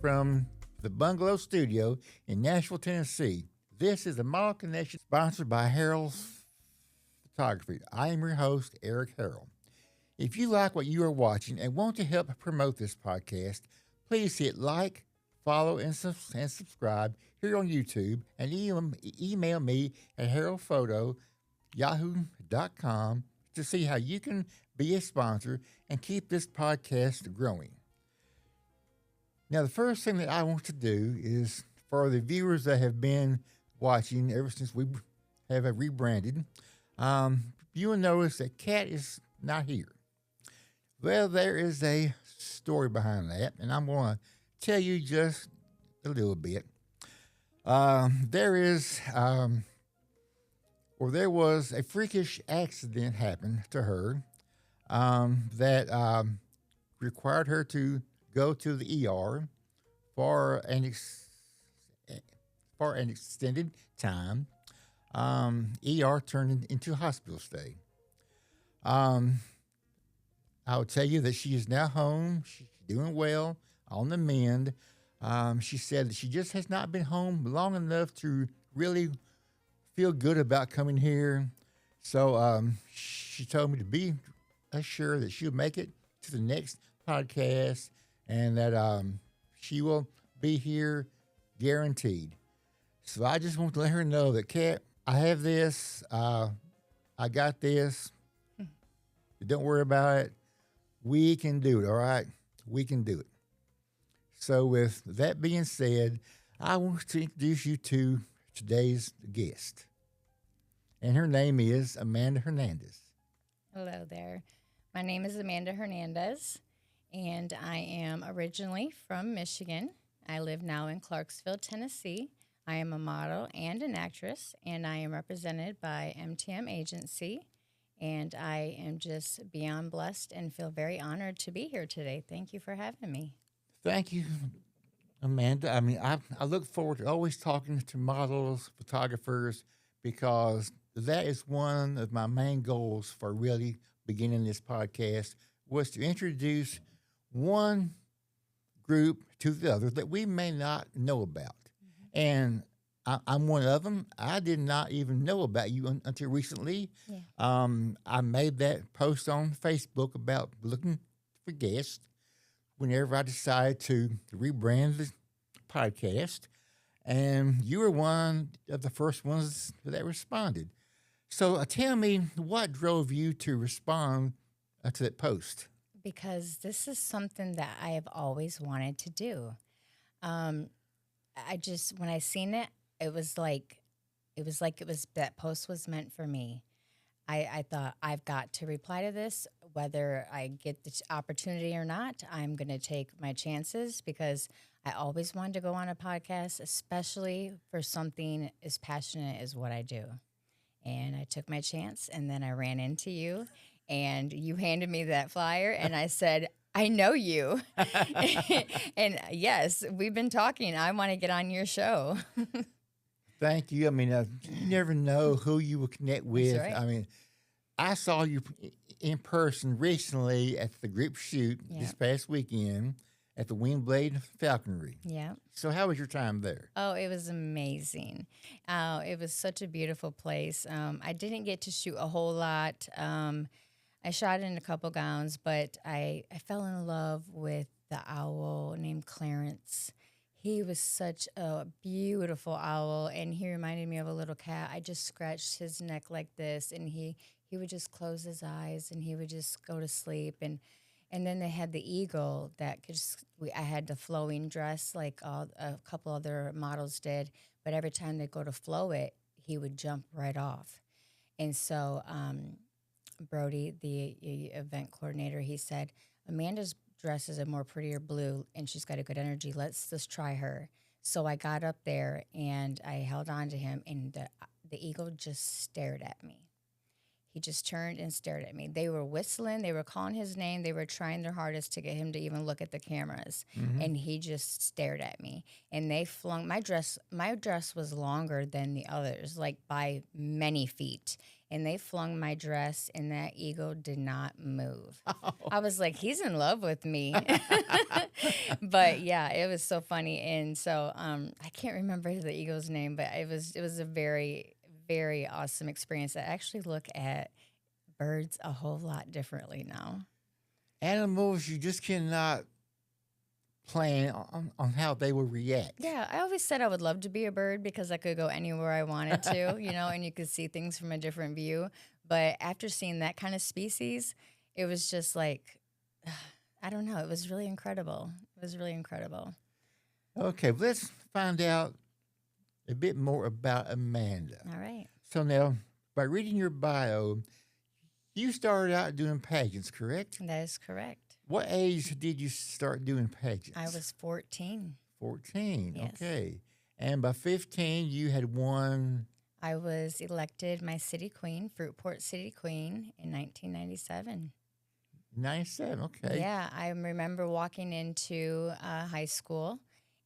from the Bungalow Studio in Nashville, Tennessee. This is the Model Connection sponsored by Harold's Photography. I am your host, Eric Harold. If you like what you are watching and want to help promote this podcast, please hit like, follow, and subscribe here on YouTube and email me at haroldphoto@yahoo.com to see how you can be a sponsor and keep this podcast growing. Now, the first thing that I want to do is for the viewers that have been watching ever since we have rebranded, you will notice that Kat is not here. Well, there is a story behind that, and I'm going to tell you just a little bit. There was a freakish accident happened to her that required her to go to the ER for an extended time. ER turned into hospital stay. I will tell you that she is now home. She's doing well, on the mend. She said that she just has not been home long enough to really feel good about coming here. So she told me to be assured that she'll make it to the next podcast and that she will be here guaranteed. So I just want to let her know that, Kat, I have this. I got this. Don't worry about it. We can do it, all right? We can do it. So with that being said, I want to introduce you to today's guest. And her name is Amanda Hernandez. Hello there. My name is Amanda Hernandez, and I am originally from Michigan. I live now in Clarksville, Tennessee. I am a model and an actress, and I am represented by MTM Agency. And I am just beyond blessed and feel very honored to be here today. Thank you for having me. Thank you, Amanda. I mean, I look forward to always talking to models, photographers, because that is one of my main goals for really beginning this podcast, was to introduce one group to the other that we may not know about. Mm-hmm. And I'm one of them. I did not even know about you until recently. Yeah. I made that post on Facebook about looking for guests whenever I decided to rebrand the podcast. And you were one of the first ones that responded. So tell me, what drove you to respond to that post? Because this is something that I have always wanted to do. When I seen it, it was like that post was meant for me. I thought, I've got to reply to this, whether I get the opportunity or not. I'm going to take my chances because I always wanted to go on a podcast, especially for something as passionate as what I do. And I took my chance, and then I ran into you, and you handed me that flyer, and I said, I know you. And yes, we've been talking. I want to get on your show. Thank you. I mean, you never know who you will connect with. That's right. I mean, I saw you in person recently at the group shoot this past weekend at the Wingblade Falconry. Yeah. So how was your time there? Oh, it was amazing. It was such a beautiful place. I didn't get to shoot a whole lot. I shot in a couple gowns, but I fell in love with the owl named Clarence. He was such a beautiful owl, and he reminded me of a little cat. I just scratched his neck like this, and he would just close his eyes, and he would just go to sleep. And then they had the eagle that I had the flowing dress like a couple other models did, but every time they go to flow it, he would jump right off. And so Brody, the event coordinator, he said, Amanda's dress is a more prettier blue, and she's got a good energy. Let's just try her. So I got up there, and I held on to him, and the eagle just stared at me. He just turned and stared at me. They were whistling. They were calling his name. They were trying their hardest to get him to even look at the cameras. Mm-hmm. And he just stared at me. And they flung my dress. My dress was longer than the others, like by many feet. and they flung my dress, and that eagle did not move. I was like, he's in love with me. But yeah, it was so funny. And so I can't remember the eagle's name, but it was a very, very awesome experience. I actually look at birds a whole lot differently now. Animals, you just cannot plan on how they will react. Yeah, I always said I would love to be a bird because I could go anywhere I wanted to, and you could see things from a different view. But after seeing that kind of species, it was just like, I don't know, it was really incredible. It was really incredible. Okay, let's find out a bit more about Amanda. All right. So now, by reading your bio, you started out doing pageants, correct? That is correct. What age did you start doing pageants? I was 14. 14, Yes. okay. And by 15, you had won. I was elected my city queen, Fruitport City Queen, in 1997. 97, okay. Yeah, I remember walking into high school,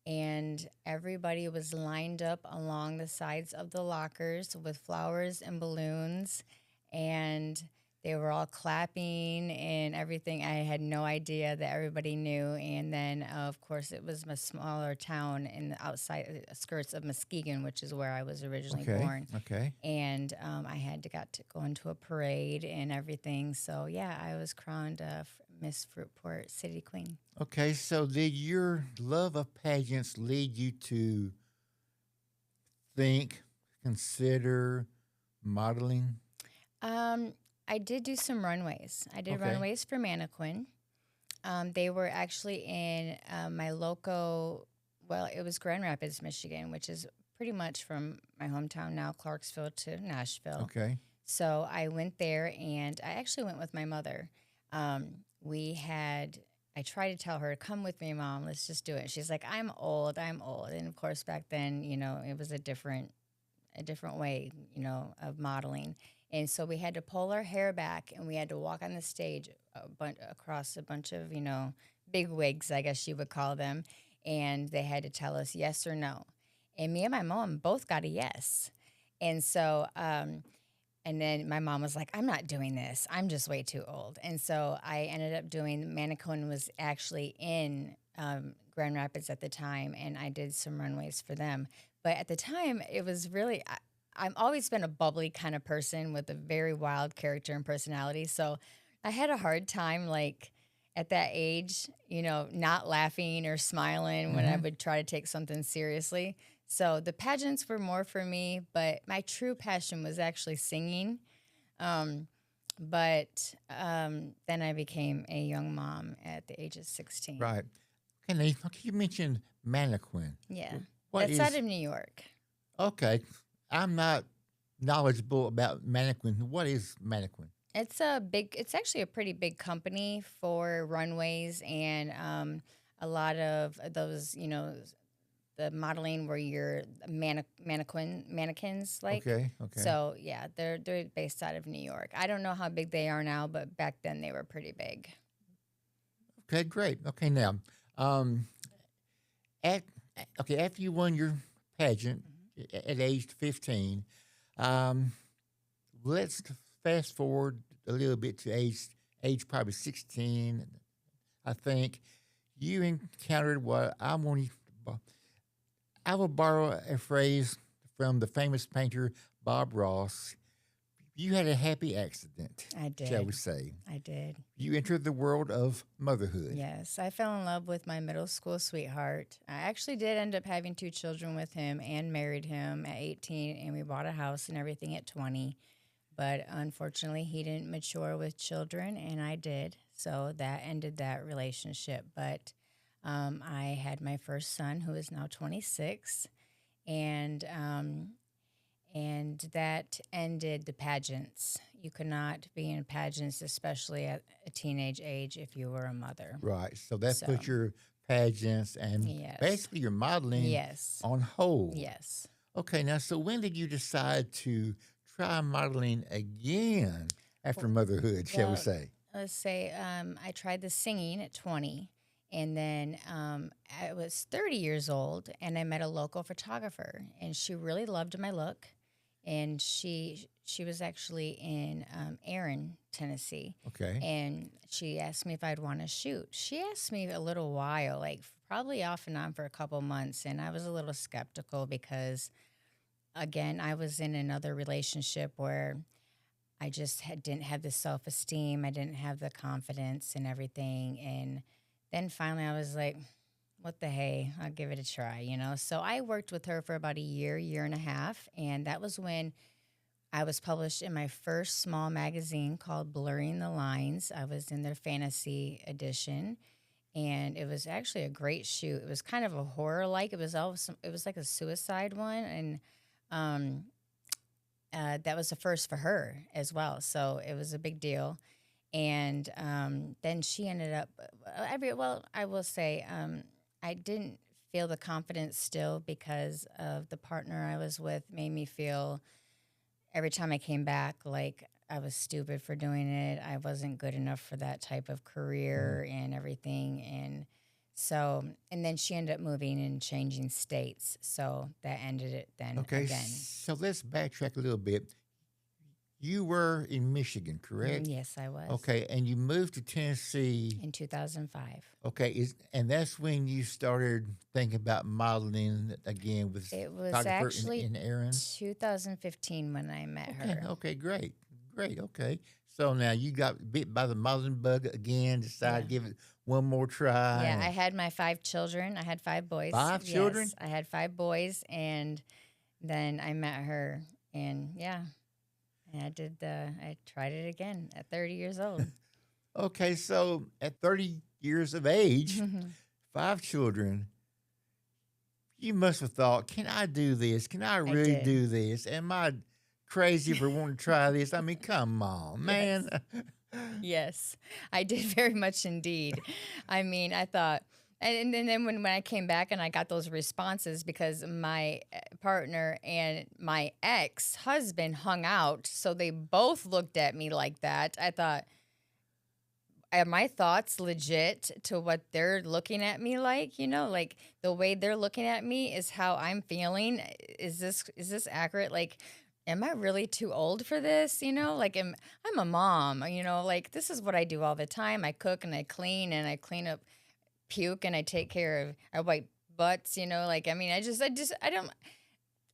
and everybody was lined up along the sides of the lockers with flowers and balloons, and they were all clapping and everything. I had no idea that everybody knew. And then, of course, it was a smaller town in the outside skirts of Muskegon, which is where I was originally born. Okay. And I had got to go into a parade and everything. So, yeah, I was crowned Miss Fruitport City Queen. Okay, so did your love of pageants lead you to think, consider modeling? I did do some runways. I did Okay. runways for Mannequin. They were actually in my local, well, it was Grand Rapids, Michigan, which is pretty much from my hometown now, Clarksville to Nashville. Okay. So I went there, and I actually went with my mother. I tried to tell her, come with me, Mom, let's just do it. She's like, I'm old. And of course, back then, it was a different way, of modeling. And so we had to pull our hair back, and we had to walk on the stage across a bunch of, big wigs, I guess you would call them. And they had to tell us yes or no. And me and my mom both got a yes. And so, and then my mom was like, I'm not doing this. I'm just way too old. And so I ended up doing, Mannequin was actually in Grand Rapids at the time, and I did some runways for them. But at the time, it was really, I've always been a bubbly kind of person with a very wild character and personality. So I had a hard time, like, at that age, not laughing or smiling when I would try to take something seriously. So the pageants were more for me, but my true passion was actually singing. But then I became a young mom at the age of 16. Right. Okay, now you mentioned Mannequin. Yeah. What That's out of New York. Okay. I'm not knowledgeable about Mannequin. What is Mannequin? It's actually a pretty big company for runways and a lot of those, the modeling where you're mannequins, like. Okay. So yeah, they're based out of New York. I don't know how big they are now, but back then they were pretty big. Okay, great. Okay, now, after you won your pageant at age 15, let's fast forward a little bit to age probably 16. I think you encountered what I will borrow a phrase from the famous painter Bob Ross. You had a happy accident. I did. Shall we say? I did. You entered the world of motherhood. Yes, I fell in love with my middle school sweetheart. I actually did end up having 2 children with him and married him at 18, and we bought a house and everything at 20. But unfortunately, he didn't mature with children, and I did. So that ended that relationship. But I had my first son, who is now 26, and that ended the pageants. You could not be in pageants, especially at a teenage age, if you were a mother. Right. So that put your pageants and basically your modeling on hold. Yes. Okay. Now, so when did you decide to try modeling again after motherhood, shall we say? Let's say I tried the singing at 20. And then I was 30 years old, and I met a local photographer, and she really loved my look. And she she was actually in Erin, Tennessee, Okay. and she asked me if I'd want to shoot. She asked me a little while, like probably off and on for a couple months, and I was a little skeptical because, again, I was in another relationship where I just didn't have the self esteem, I didn't have the confidence and everything, and then finally I was like, what the hey, I'll give it a try, you know? So I worked with her for about a year, year and a half. And that was when I was published in my first small magazine called Blurring the Lines. I was in their fantasy edition. And it was actually a great shoot. It was kind of a horror like. It was like a suicide one. And um, that was the first for her as well. So it was a big deal. And then she ended up, I will say, I didn't feel the confidence still because of the partner I was with made me feel every time I came back like I was stupid for doing it. I wasn't good enough for that type of career and everything. And so, and then she ended up moving and changing states. So that ended it then Okay. again. So let's backtrack a little bit. You were in Michigan, correct? Yes, I was. Okay, and you moved to Tennessee. In 2005. Okay, and that's when you started thinking about modeling again with It was photographer actually in Aaron. 2015 when I met Okay, her. okay, great, great. Okay, so now you got bit by the modeling bug again. Decided to give it one more try. Yeah, I had my 5 children. I had 5 boys. 5 children? Yes, I had 5 boys, and then I met her, and yeah, and I tried it again at 30 years old. Okay, so at 30 years of age, 5 children, you must have thought, can I do this? Can I really did. do this? Am I crazy for wanting to try this? I mean, come on, man. Yes, I did very much indeed. I mean, I thought, and then when I came back and I got those responses because my partner and my ex-husband hung out, so they both looked at me like that. I thought, are my thoughts legit to what they're looking at me like? You know, like the way they're looking at me is how I'm feeling. Is this accurate? Like, am I really too old for this? You know, like I'm a mom, you know, like this is what I do all the time. I cook and I clean up puke and I take care of, I wipe butts, you know, like, I mean, I don't,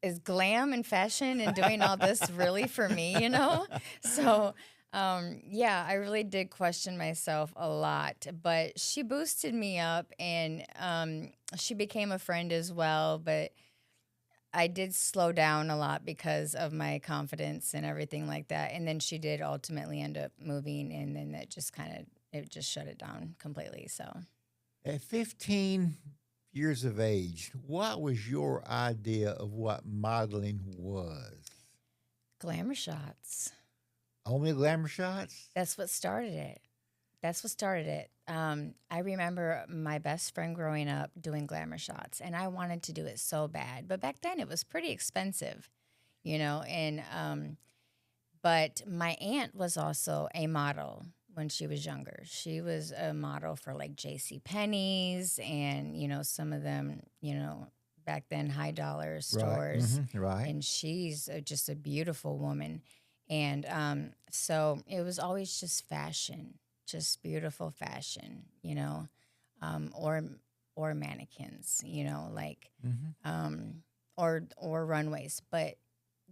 is glam and fashion and doing all this really for me, you know? So, yeah, I really did question myself a lot, but she boosted me up and she became a friend as well. But I did slow down a lot because of my confidence and everything like that. And then she did ultimately end up moving, and then it just shut it down completely. So At 15 years of age, what was your idea of what modeling was? glamour shots. Only glamour shots? That's what started it. I remember my best friend growing up doing glamour shots, and I wanted to do it so bad. But back then, it was pretty expensive, you know. And but my aunt was also a model when she was younger. She was a model for like J.C. Penney's, and you know some of them, you know, back then high dollar stores. Right. And she's just a beautiful woman. And so it was always just fashion, just beautiful fashion, you know, or mannequins, you know, like or runways. But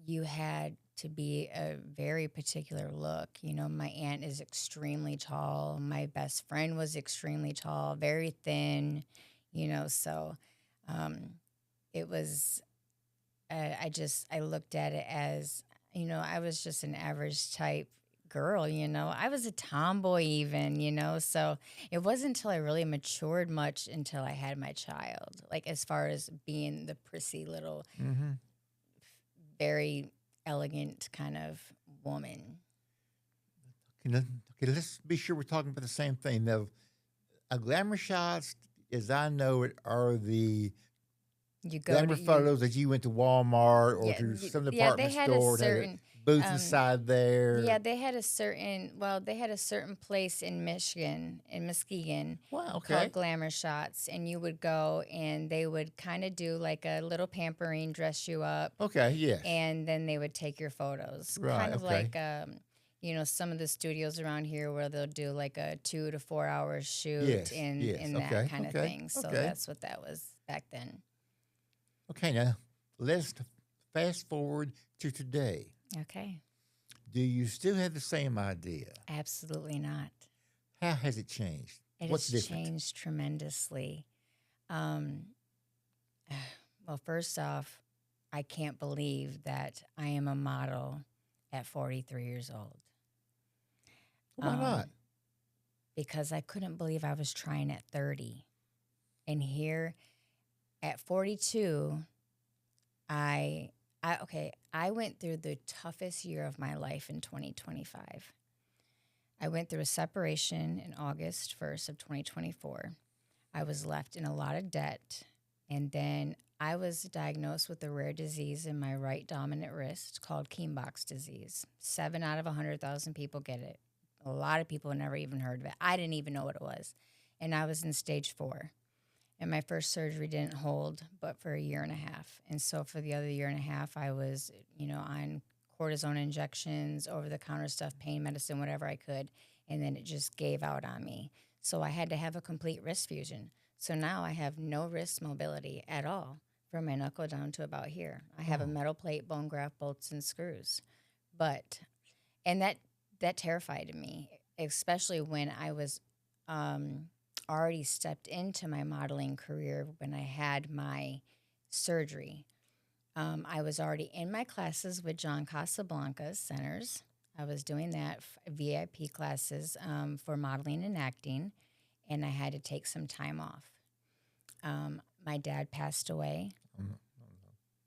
you had to be a very particular look. You know, my aunt is extremely tall. My best friend was extremely tall, very thin, you know. So it was. I looked at it as, you know, I was just an average type girl, you know. I was a tomboy even, you know. So it wasn't until I really matured much until I had my child, like as far as being the prissy little, very elegant kind of woman. Okay, let's be sure we're talking about the same thing. Now, glamour shots, as I know it, are the You go glamour to photos that you went to Walmart or to some department they had store. a certain booth inside there. Yeah, they had a certain place in Michigan, in Muskegon, Wow. Okay. called Glamour Shots, and you would go and they would kind of do like a little pampering, dress you up, Okay. Yes. and then they would take your photos. Right. Kind of Okay. like, some of the studios around here where they'll do like a 2 to 4 hour shoot Yes. in Yes. that Okay. kind of Okay. thing. So Okay. that's what that was back then. Okay. Now let's fast forward to today. Okay, Do you still have the same idea? absolutely not. How has it changed? It What's has different? changed tremendously. Um, well, first off, I can't believe that I am a model at 43 years old. Why not? Because I couldn't believe I was trying at 30. And here at 42, I went through the toughest year of my life in 2025. I went through a separation in August 1st of 2024. I was left in a lot of debt, and then I was diagnosed with a rare disease in my right dominant wrist called Kienbock's disease. 7 out of 100,000 people get it. A lot of people never even heard of it. I didn't even know what it was. And I was in stage 4. And my first surgery didn't hold but for a year and a half. And so for the other year and a half, I was, on cortisone injections, over-the-counter stuff, pain medicine, whatever I could. And then it just gave out on me. So I had to have a complete wrist fusion. So now I have no wrist mobility at all from my knuckle down to about here. I have a metal plate, bone graft, bolts, and screws. And that terrified me, especially when I was already stepped into my modeling career when I had my surgery. I was already in my classes with John Casablanca's centers. I was doing that VIP classes for modeling and acting, and I had to take some time off. My dad passed away.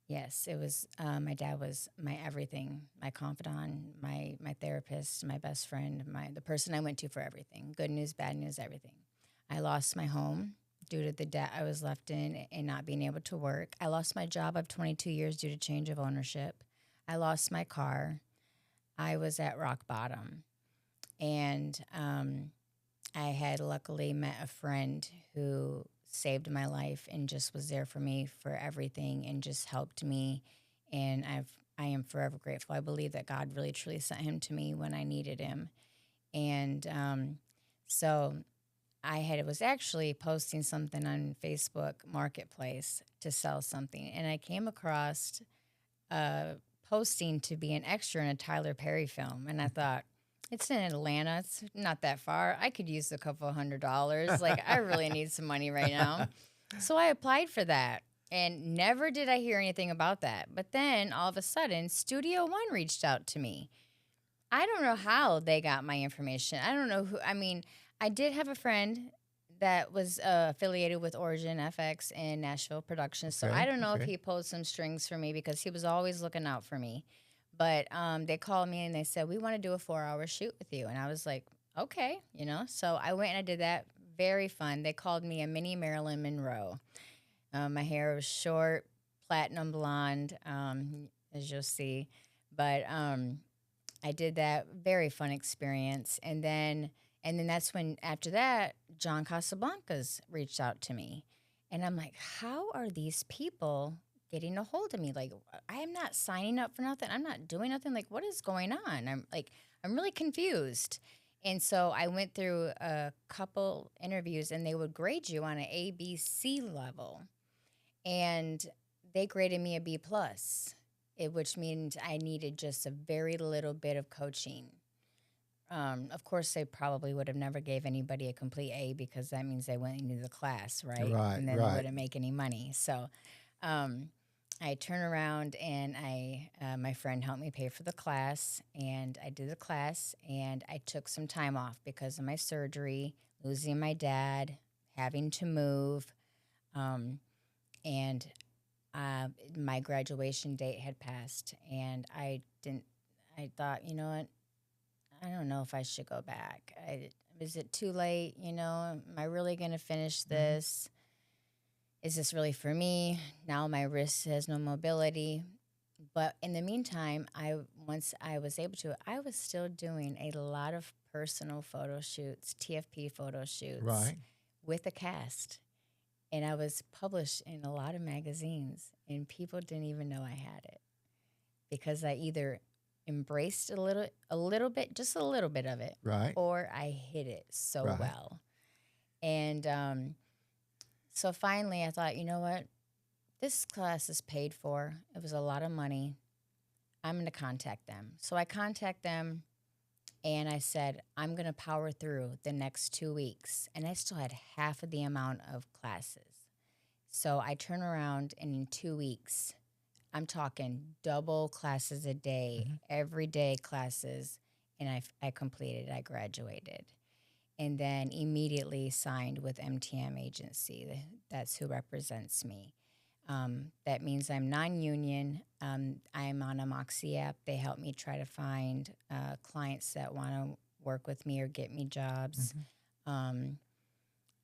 Yes, it was. My dad was my everything, my confidant, my therapist, my best friend, the person I went to for everything. Good news, bad news, everything. I lost my home due to the debt I was left in and not being able to work. I lost my job of 22 years due to change of ownership. I lost my car. I was at rock bottom. And I had luckily met a friend who saved my life and just was there for me for everything and just helped me. And I am forever grateful. I believe that God really truly sent him to me when I needed him. And so I was actually posting something on Facebook Marketplace to sell something, and I came across posting to be an extra in a Tyler Perry film, and I thought, it's in Atlanta, it's not that far. I could use a couple $100. Like, I really need some money right now. So I applied for that, and never did I hear anything about that. But then all of a sudden, Studio One reached out to me. I don't know how they got my information. I don't know who. I mean, I did have a friend that was affiliated with Origin FX and Nashville Productions. So I don't know if he pulled some strings for me because he was always looking out for me. But they called me and they said, we want to do a 4-hour shoot with you. And I was like, okay, So I went and I did that. Very fun. They called me a mini Marilyn Monroe. My hair was short, platinum blonde, as you'll see. But I did that. Very fun experience. And then that's when, after that, John Casablancas reached out to me. And I'm like, how are these people getting a hold of me? Like, I am not signing up for nothing. I'm not doing nothing. Like, what is going on? I'm really confused. And so I went through a couple interviews, and they would grade you on an A, B, C level. And they graded me a B+, which means I needed just a very little bit of coaching. Of course, they probably would have never gave anybody a complete A because that means they went into the class, right? Right, And then right. they wouldn't make any money. So I turn around and my friend helped me pay for the class, and I did the class, and I took some time off because of my surgery, losing my dad, having to move, and my graduation date had passed, and I thought, you know what? I don't know if I should go back. Is it too late? Am I really going to finish this? Is this really for me? Now my wrist has no mobility. But in the meantime, I once I was able to, I was still doing a lot of personal photo shoots, TFP photo shoots Right. with a cast. And I was published in a lot of magazines, and people didn't even know I had it because I either embraced a little bit, just a little bit of it, Right. or I hid it so Right. well. And so finally, I thought, you know what? This class is paid for. It was a lot of money. I'm going to contact them. So I contact them and I said, I'm going to power through the next 2 weeks. And I still had half of the amount of classes. So I turn around and in 2 weeks, I'm talking double classes a day, Mm-hmm. every day classes. And I completed, I graduated. And then immediately signed with MTM Agency. That's who represents me. That means I'm non-union. I'm on a Moxie app. They help me try to find clients that want to work with me or get me jobs. Mm-hmm. Um,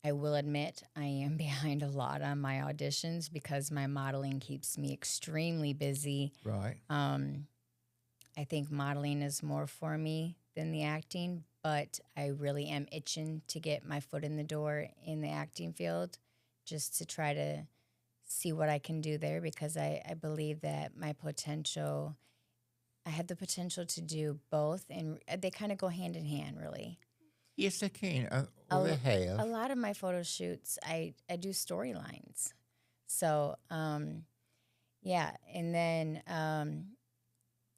I will admit I am behind a lot on my auditions because my modeling keeps me extremely busy. Right. I think modeling is more for me than the acting, but I really am itching to get my foot in the door in the acting field just to try to see what I can do there because I believe that my potential, I have the potential to do both, and they kind of go hand in hand, really. Yes, they can, A, or they l- a have. lot of my photo shoots, I do storylines. So, yeah. And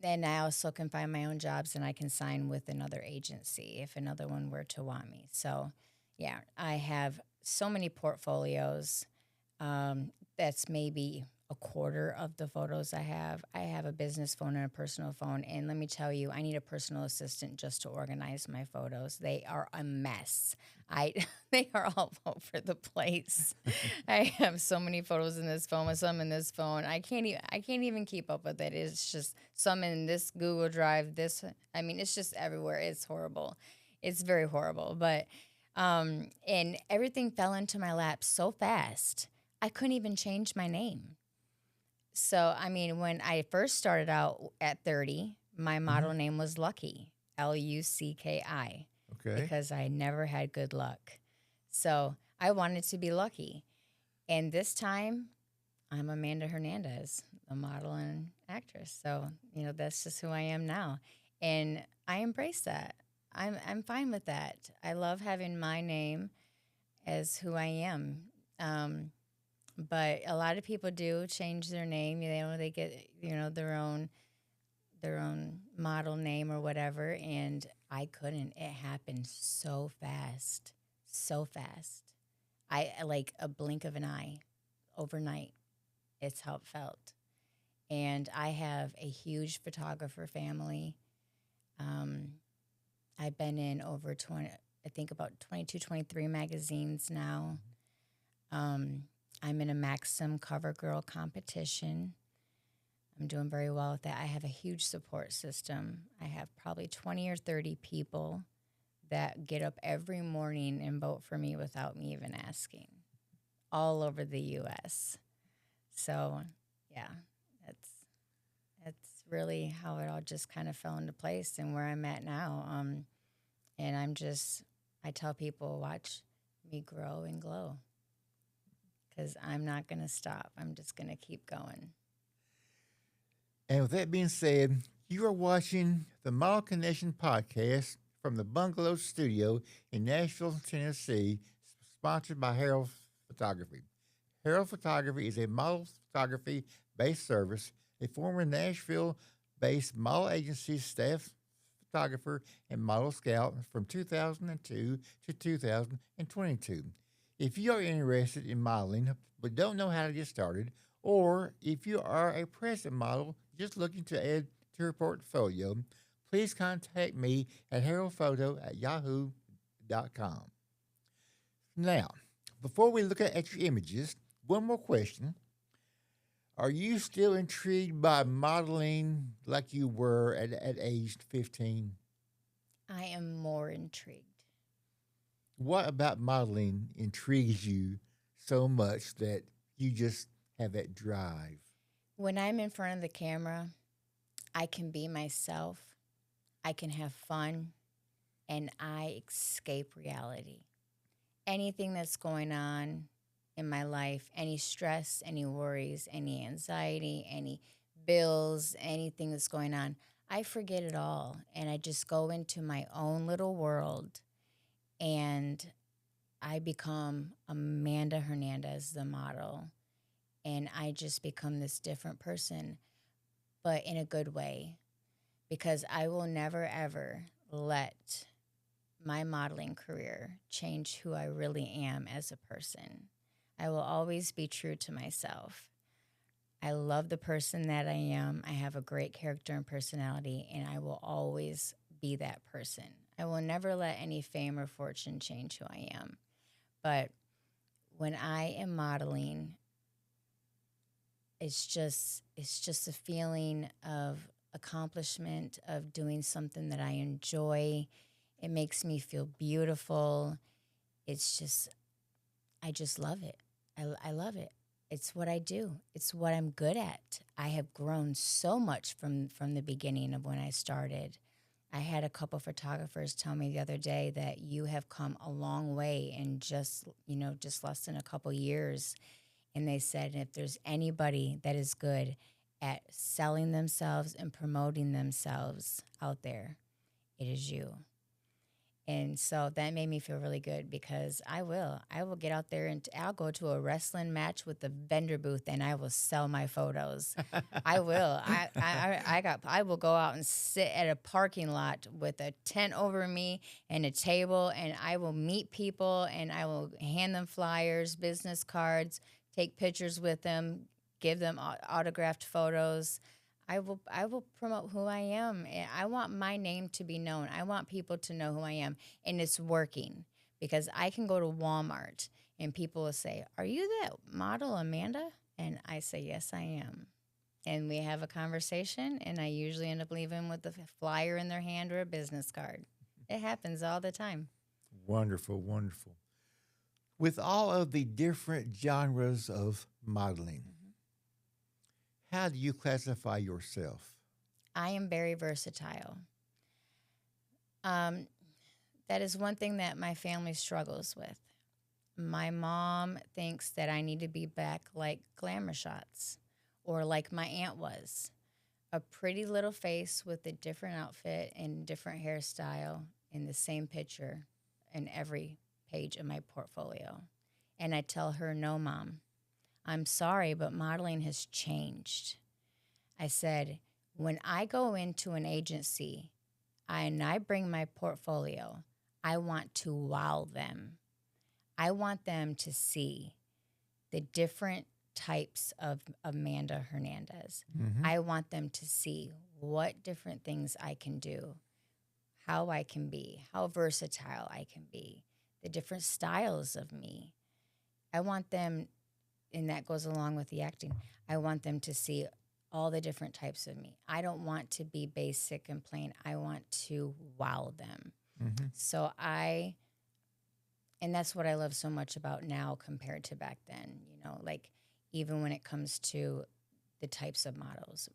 then I also can find my own jobs and I can sign with another agency if another one were to want me. So, yeah, I have so many portfolios. That's maybe a quarter of the photos I have. I have a business phone and a personal phone. And let me tell you, I need a personal assistant just to organize my photos. They are a mess. I they are all over the place. I have so many photos in this phone, some in this phone. I can't even keep up with it. It's just some in this Google Drive. This I mean, it's just everywhere. It's horrible. It's very horrible. But and everything fell into my lap so fast. I couldn't even change my name. So, I mean, when I first started out at 30, my Mm-hmm. model name was Lucky, Lucki, Okay. because I never had good luck. So, I wanted to be lucky. And this time, I'm Amanda Hernandez, a model and actress. So, that's just who I am now. And I embrace that. I'm fine with that. I love having my name as who I am. But a lot of people do change their name. They get their own model name or whatever. And I couldn't. It happened so fast, so fast. I like a blink of an eye, overnight. It's how it felt. And I have a huge photographer family. Um, I've been in over 20, I think about 22, 23 magazines now. Um, I'm in a Maxim Cover Girl competition. I'm doing very well with that. I have a huge support system. I have probably 20 or 30 people that get up every morning and vote for me without me even asking, all over the U.S. So, yeah, that's that's really how it all just kind of fell into place and where I'm at now. And I tell people, watch me grow and glow because I'm not going to stop. I'm just going to keep going. And with that being said, you are watching the Model Connection podcast from the Bungalow Studio in Nashville, Tennessee, sponsored by Harold Photography. Harold Photography is a model photography based service, a former Nashville based model agency staff photographer and model scout from 2002 to 2022. If you are interested in modeling but don't know how to get started, or if you are a present model just looking to add to your portfolio, please contact me at haroldphoto@yahoo.com. Now, before we look at your images, one more question. Are you still intrigued by modeling like you were at age 15? I am more intrigued. What about modeling intrigues you so much that you just have that drive? When I'm in front of the camera, I can be myself, I can have fun, and I escape reality. Anything that's going on in my life, any stress, any worries, any anxiety, any bills, anything that's going on, I forget it all and I just go into my own little world and I become Amanda Hernandez, the model, and I just become this different person, but in a good way, because I will never ever let my modeling career change who I really am as a person. I will always be true to myself. I love the person that I am. I have a great character and personality, and I will always be that person. I will never let any fame or fortune change who I am. But when I am modeling, it's just a feeling of accomplishment, of doing something that I enjoy. It makes me feel beautiful. It's just I just love it. I love it. It's what I do. It's what I'm good at. I have grown so much from the beginning of when I started. I had a couple photographers tell me the other day that you have come a long way in just less than a couple years. And they said if there's anybody that is good at selling themselves and promoting themselves out there, it is you. And so that made me feel really good because I will get out there and I'll go to a wrestling match with the vendor booth and I will sell my photos. I will. I will go out and sit at a parking lot with a tent over me and a table and I will meet people and I will hand them flyers, business cards, take pictures with them, give them autographed photos. I will promote who I am. I want my name to be known. I want people to know who I am. And it's working because I can go to Walmart and people will say, "Are you that model Amanda?" And I say, "Yes, I am." And we have a conversation and I usually end up leaving with a flyer in their hand or a business card. It happens all the time. Wonderful, wonderful. With all of the different genres of modeling, how do you classify yourself? I am very versatile. Um, that is one thing that my family struggles with. My mom thinks that I need to be back like glamour shots or like my aunt was, a pretty little face with a different outfit and different hairstyle in the same picture in every page of my portfolio. And I tell her, "No, mom, I'm sorry, but modeling has changed." I said, when I go into an agency and I bring my portfolio, I want to wow them. I want them to see the different types of Amanda Hernandez. Mm-hmm. I want them to see what different things I can do, how I can be, how versatile I can be, the different styles of me. I want them, and that goes along with the acting, I want them to see all the different types of me. I don't want to be basic and plain. I want to wow them. Mm-hmm. So and that's what I love so much about now compared to back then, like even when it comes to the types of models.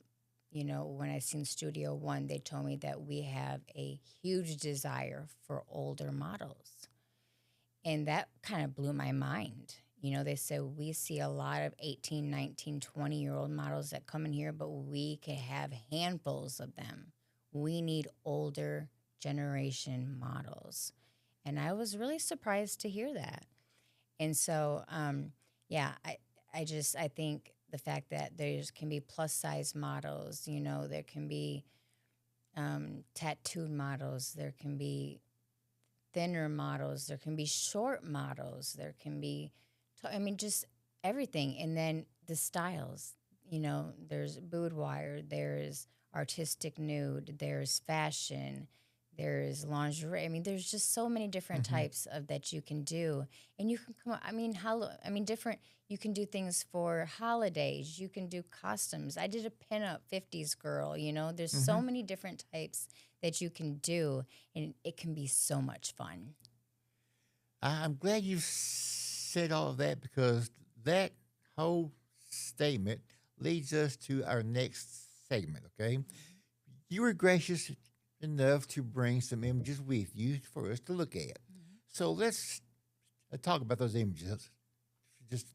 When I seen Studio One, they told me that we have a huge desire for older models. And that kind of blew my mind. They said we see a lot of 18, 19, 20-year-old models that come in here, but we could have handfuls of them. We need older generation models. And I was really surprised to hear that. And so, yeah, I think the fact that there can be plus size models, there can be tattooed models, there can be thinner models, there can be short models, there can be, just everything. And then the styles, there's boudoir, there's artistic nude, there's fashion, there's lingerie. There's just so many different Mm-hmm. types of that you can do, and you can come. Different. You can do things for holidays. You can do costumes. I did a pinup '50s girl. There's Mm-hmm. so many different types that you can do, and it can be so much fun. I'm glad you said all of that because that whole statement leads us to our next segment, okay? You were gracious enough to bring some images with you for us to look at. So let's talk about those images for just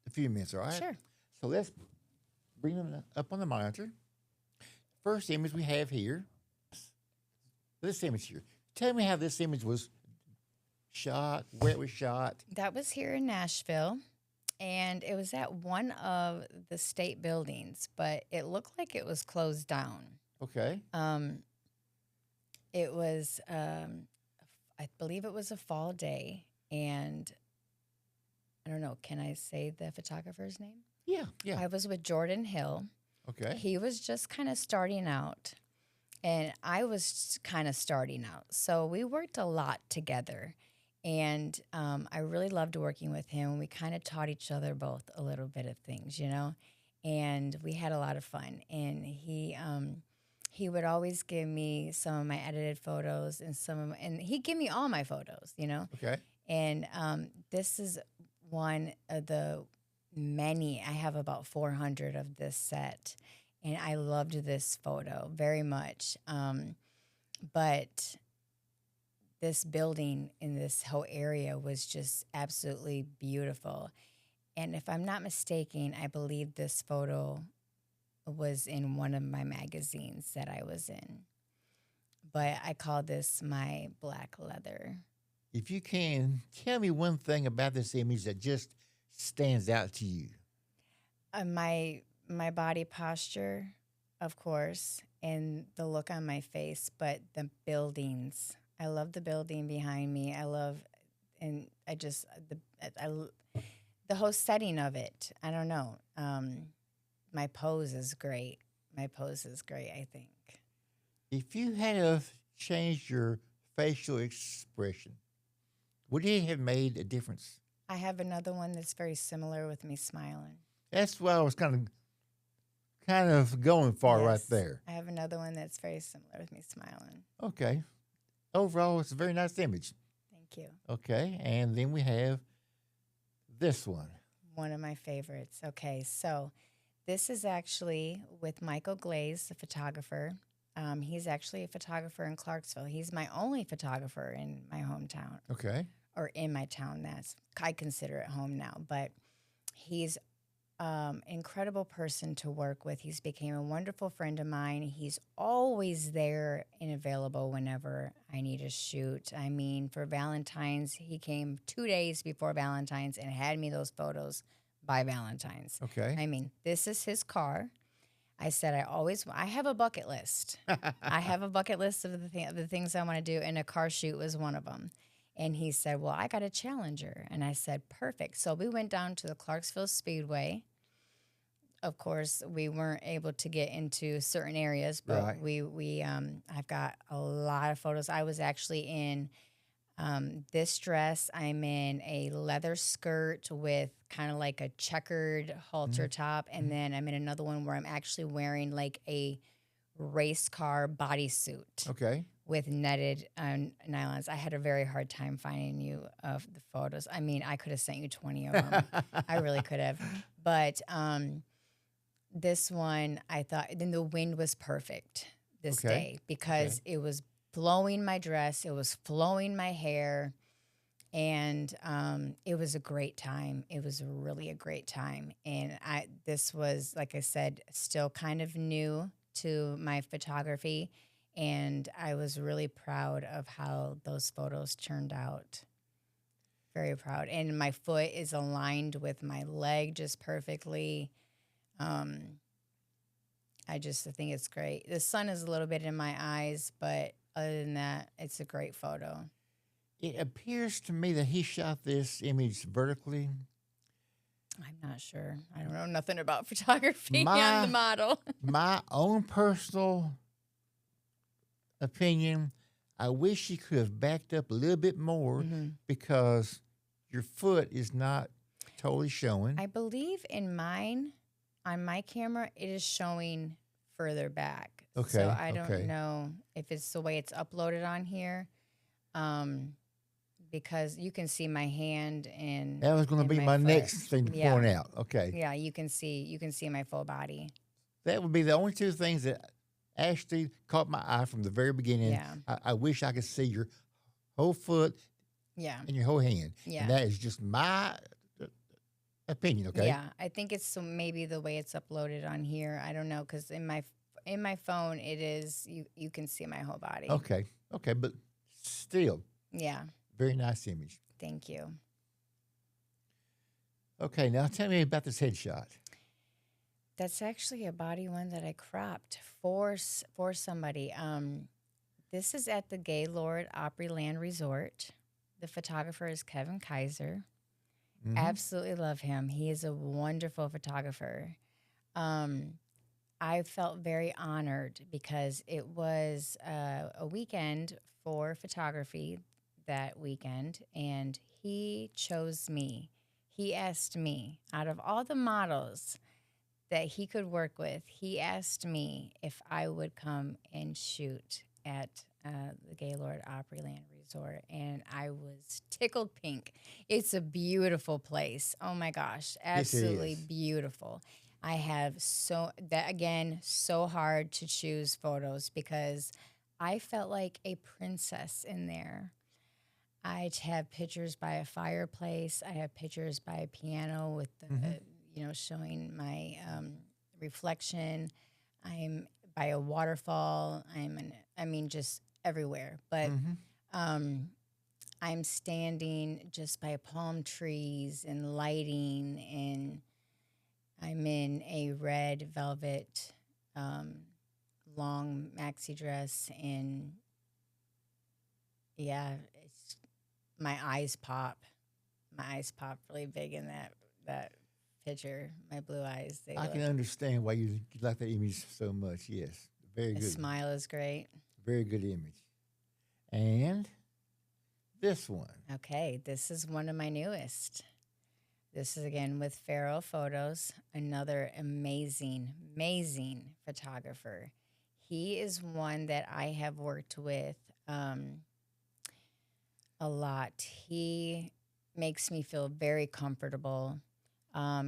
a few minutes, all right? Sure. So let's bring them up on the monitor. First image we have here, this image here. Tell me how this image was shot, where it was shot. That was here in Nashville, and it was at one of the state buildings, but it looked like it was closed down. Okay. It was, I believe it was a fall day, and I don't know, can I say the photographer's name? Yeah, yeah. I was with Jordan Hill. Okay. He was just kind of starting out, and I was kind of starting out. So we worked a lot together, and I really loved working with him. We kind of taught each other both a little bit of things, you know, and we had a lot of fun. And he would always give me some of my edited photos and he'd give me all my photos, you know. Okay. And this is one of the many. I have about 400 of this set, and I loved this photo very much. But this building in this whole area was just absolutely beautiful. And if I'm not mistaken, I believe this photo was in one of my magazines that I was in. But I call this my black leather. If you can, tell me one thing about this image that just stands out to you. My body posture, of course, and the look on my face, but the buildings. I love the building behind me. The whole setting of it. I don't know. My pose is great. I think. If you had have changed your facial expression, would it have made a difference? I have another one that's very similar with me smiling. That's what I was kind of going for right Yes, there. I have another one that's very similar with me smiling. Okay. Overall, it's a very nice image. Thank you. Okay. And then we have this one. One of my favorites. Okay, so this is actually with Michael Glaze, the photographer. He's actually a photographer in Clarksville. He's my only photographer in my hometown. Okay. Or in my town. I consider it home now. But he's incredible person to work with. He's became a wonderful friend of mine. He's always there and available whenever I need a shoot. I mean, for Valentine's, he came 2 days before Valentine's and had me those photos by Valentine's. Okay. I mean, this is his car. I said, I have a bucket list. I have a bucket list of the things I want to do, and a car shoot was one of them. And he said, well, I got a Challenger. And I said, perfect. So we went down to the Clarksville Speedway. Of course, we weren't able to get into certain areas, but right. I've got a lot of photos. I was actually in this dress. I'm in a leather skirt with kind of like a checkered halter top. And then I'm in another one where I'm actually wearing like a race car bodysuit. Okay. With netted nylons. I had a very hard time finding you of the photos. I mean, I could have sent you 20 of them. I really could have. But this one, I thought, then the wind was perfect this day because it was blowing my dress. It was flowing my hair. And it was a great time. It was really a great time. And this was, like I said, still kind of new to my photography. And I was really proud of how those photos turned out. Very proud. And my foot is aligned with my leg just perfectly. I think it's great. The sun is a little bit in my eyes, but other than that, it's a great photo. It appears to me that he shot this image vertically. I'm not sure. I don't know nothing about photography. I'm the model. My own personal opinion, I wish you could have backed up a little bit more because your foot is not totally showing. I believe in mine, on my camera, it is showing further back. Okay. So I don't know if it's the way it's uploaded on here. because you can see my hand and That was going to be my my foot. next thing to Yeah. point out. Okay. Yeah, you can see my full body. That would be the only two things that actually caught my eye from the very beginning. Yeah. I wish I could see your whole foot Yeah. and your whole hand. Yeah. And that is just my opinion, okay? Yeah, I think it's maybe the way it's uploaded on here. I don't know, because in my phone it is you can see my whole body. Okay. Okay. But still, Yeah. very nice image. Thank you. Okay. Now tell me about this headshot. That's actually a body one that I cropped for somebody. This is at the Gaylord Opryland Resort. The photographer is Kevin Kaiser. Mhm. Absolutely love him. He is a wonderful photographer. I felt very honored because it was a weekend for photography that weekend, and he chose me. He asked me, out of all the models that he could work with, he asked me if I would come and shoot at the Gaylord Opryland Resort, and I was tickled pink. It's a beautiful place. Oh my gosh, Yes, it absolutely is. beautiful. I have so hard to choose photos because I felt like a princess in there. I have pictures by a fireplace. I have pictures by a piano with the, showing my reflection. I'm by a waterfall. Just everywhere. But I'm standing just by palm trees and lighting, and I'm in a red velvet long maxi dress, and yeah, it's my eyes pop. My eyes pop really big in that picture. My blue eyes, they I look. can understand why you like that image so much. Yes. Very The good. smile is great. Very good image. And this one. Okay, this is one of my newest. This is again with Farrell Photos, another amazing, amazing photographer. He is one that I have worked with a lot. He makes me feel very comfortable.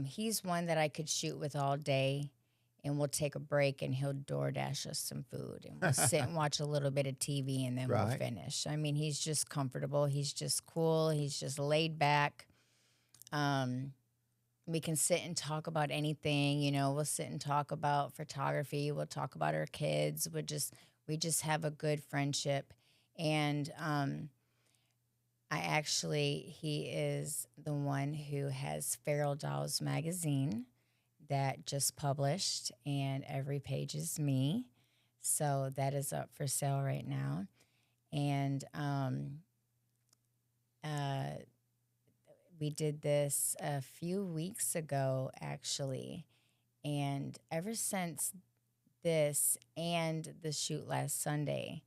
He's one that I could shoot with all day, and we'll take a break and he'll DoorDash us some food, and we'll sit and watch a little bit of TV, and then we'll Right. finish. I mean, he's just comfortable. He's just cool. He's just laid back. We can sit and talk about anything. We'll sit and talk about photography. We'll talk about our kids. We just have a good friendship. And he is the one who has Feral Dolls magazine that just published, and every page is me. So that is up for sale right now. And we did this a few weeks ago, actually. And ever since this and the shoot last Sunday,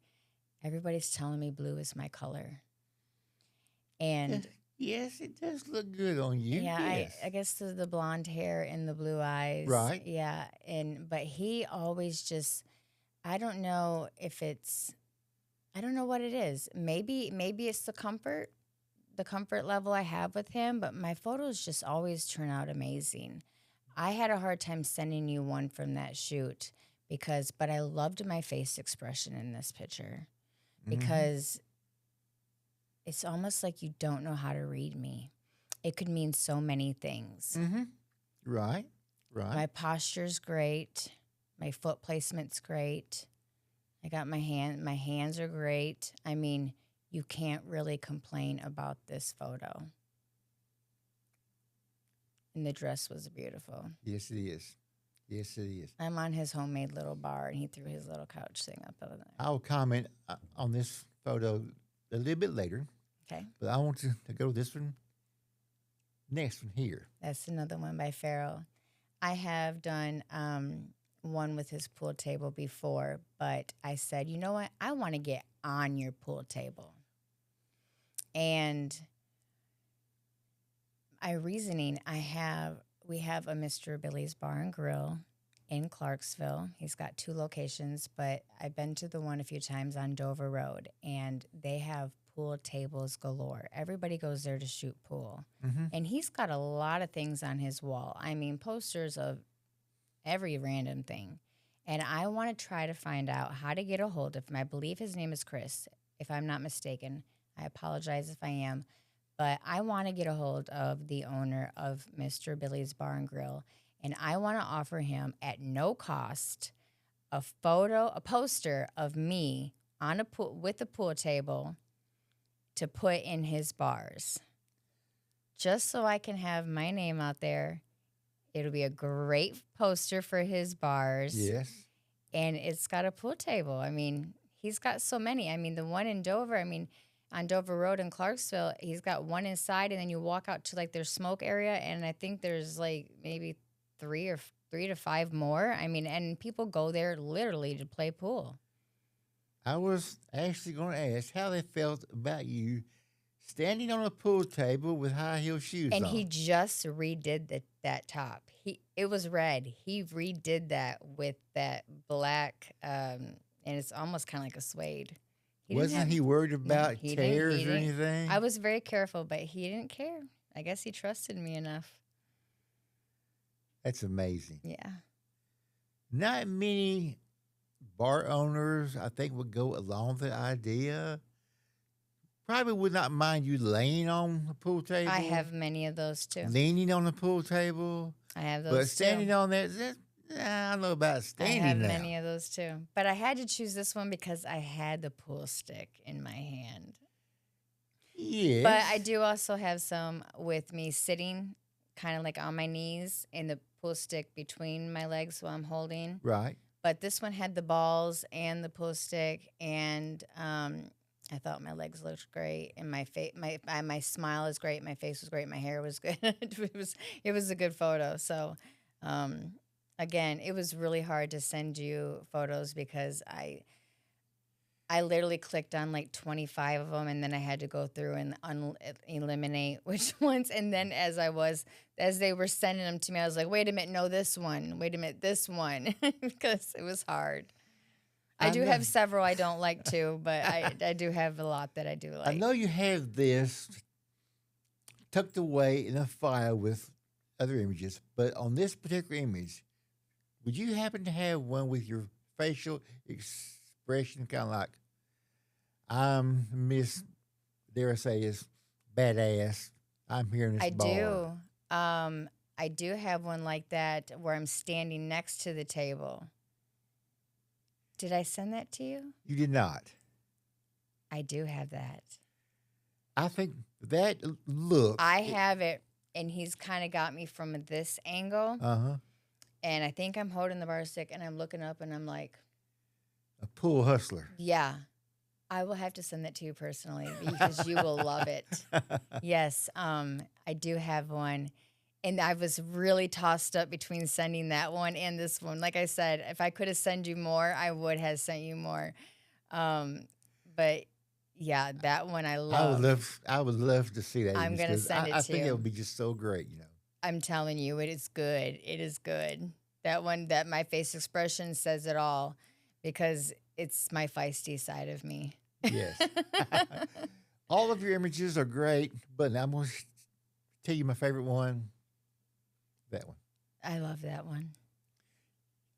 everybody's telling me blue is my color. And yes, it does look good on you. yeah, Yes. I guess the blonde hair and the blue eyes. Right. Yeah. But he always just, I don't know what it is. Maybe it's the comfort level I have with him, but my photos just always turn out amazing. I had a hard time sending you one from that shoot but I loved my face expression in this picture because it's almost like you don't know how to read me. It could mean so many things. Right. My posture's great. My foot placement's great. I got my hands are great. I mean, you can't really complain about this photo. And the dress was beautiful. Yes, it is. Yes, it is. I'm on his homemade little bar, and he threw his little couch thing up over there. I'll comment on this photo a little bit later. Okay. But I want to go this one, next one here. That's another one by Farrell. I have done one with his pool table before, but I said, you know what? I want to get on your pool table. And we have a Mr. Billy's Bar and Grill in Clarksville. He's got 2 locations, but I've been to the one a few times on Dover Road, and they have pool tables galore. Everybody goes there to shoot pool. Mm-hmm. And he's got a lot of things on his wall. I mean, posters of every random thing. And I want to try to find out how to get a hold of him. I believe his name is Chris, if I'm not mistaken. I apologize if I am. But I want to get a hold of the owner of Mr. Billy's Bar and Grill. And I want to offer him at no cost a poster of me on a pool with a pool table to put in his bars. Just so I can have my name out there. It'll be a great poster for his bars. Yes. And it's got a pool table. I mean, he's got so many. I mean, the one in Dover, on Dover Road in Clarksville, he's got one inside, and then you walk out to like their smoke area, and I think there's like maybe three to five more. I mean, and people go there literally to play pool. I was actually going to ask how they felt about you standing on a pool table with high heel shoes And on. he just redid that top. It was red. He redid that with that black, and it's almost kind of like a suede. Wasn't he worried about tears or anything? I was very careful, but he didn't care. I guess he trusted me enough. That's amazing. Yeah. Not many bar owners, I think, would go along with the idea. Probably would not mind you laying on the pool table. I have many of those too. Leaning on the pool table. I have those But standing too. on that, I don't know about standing I have now. many of those too. But I had to choose this one because I had the pool stick in my hand. Yes. But I do also have some with me sitting kind of like on my knees and the pool stick between my legs while I'm holding. Right. But this one had the balls and the pool stick, and I thought my legs looked great, and my smile is great, my face was great, my hair was good. it was a good photo. So, again, it was really hard to send you photos because I literally clicked on like 25 of them, and then I had to go through and eliminate which ones. And then as they were sending them to me, I was like, wait a minute, no, this one. Wait a minute, this one. Because it was hard. I do have several I don't like too, but I do have a lot that I do like. I know you have this tucked away in a file with other images, but on this particular image, would you happen to have one with your facial expression kind of like, I'm Miss, dare I say, is badass. I'm here in this bar. I do have one like that where I'm standing next to the table. Did I send that to you? You did not. I do have that. I think that look. I have it, and he's kind of got me from this angle. Uh-huh. And I think I'm holding the bar stick, and I'm looking up, and I'm like, a pool hustler. yeah. I will have to send that to you personally because you will love it. Yes, I do have one. And I was really tossed up between sending that one and this one. Like I said, if I could have sent you more, I would have sent you more. But yeah, that one I love. I would love to see that. I'm going to send it to you. I think it would be just so great, you know. I'm telling you, it is good. It is good. That one, that my face expression says it all because it's my feisty side of me. Yes. All of your images are great, but I'm going to tell you my favorite one. That one. I love that one.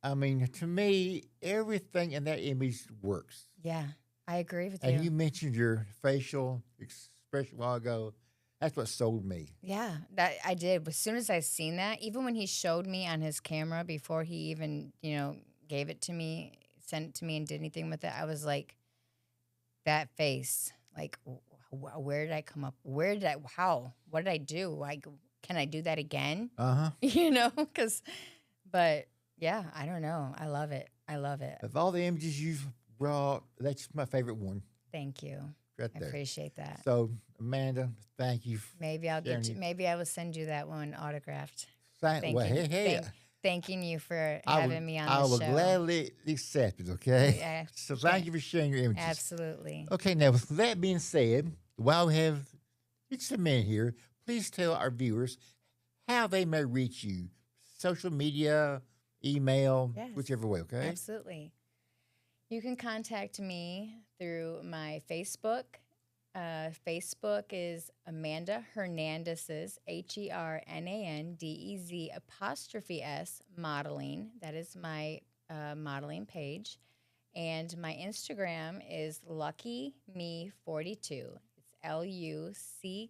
I mean, to me, everything in that image works. Yeah, I agree with you. And you mentioned your facial expression a while ago. That's what sold me. Yeah, that I did. As soon as I seen that, even when he showed me on his camera before he even, gave it to me, sent it to me and did anything with it, I was like, that face, like, where did I come up? How? What did I do? Like, can I do that again? Uh-huh. But yeah, I don't know. I love it. I love it. Of all the images you've brought, that's my favorite one. Thank you. Right I there. appreciate that. So, Amanda, thank you. Maybe I will send you that one autographed. Thanking you for having me on the show. I will gladly accept it, okay? Yeah. So thank you for sharing your images. Absolutely. Okay, now with that being said, while we have just a minute here, please tell our viewers how they may reach you. Social media, email, Yes. whichever way, okay? Absolutely. You can contact me through my Facebook Facebook is Amanda Hernandez's HERNANDEZ modeling. That is my modeling page. And my Instagram is Lucky Me 42. It's LUCKIME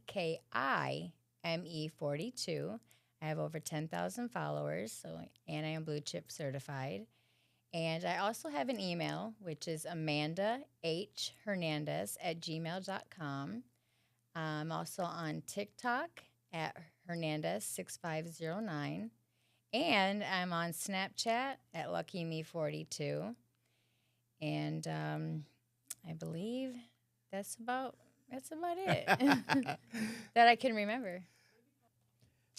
42. I have over 10,000 followers, so and I am blue chip certified. And I also have an email, which is amandahernandez@gmail.com. I'm also on TikTok at Hernandez6509. And I'm on Snapchat at LuckyMe42. And I believe that's about it that I can remember.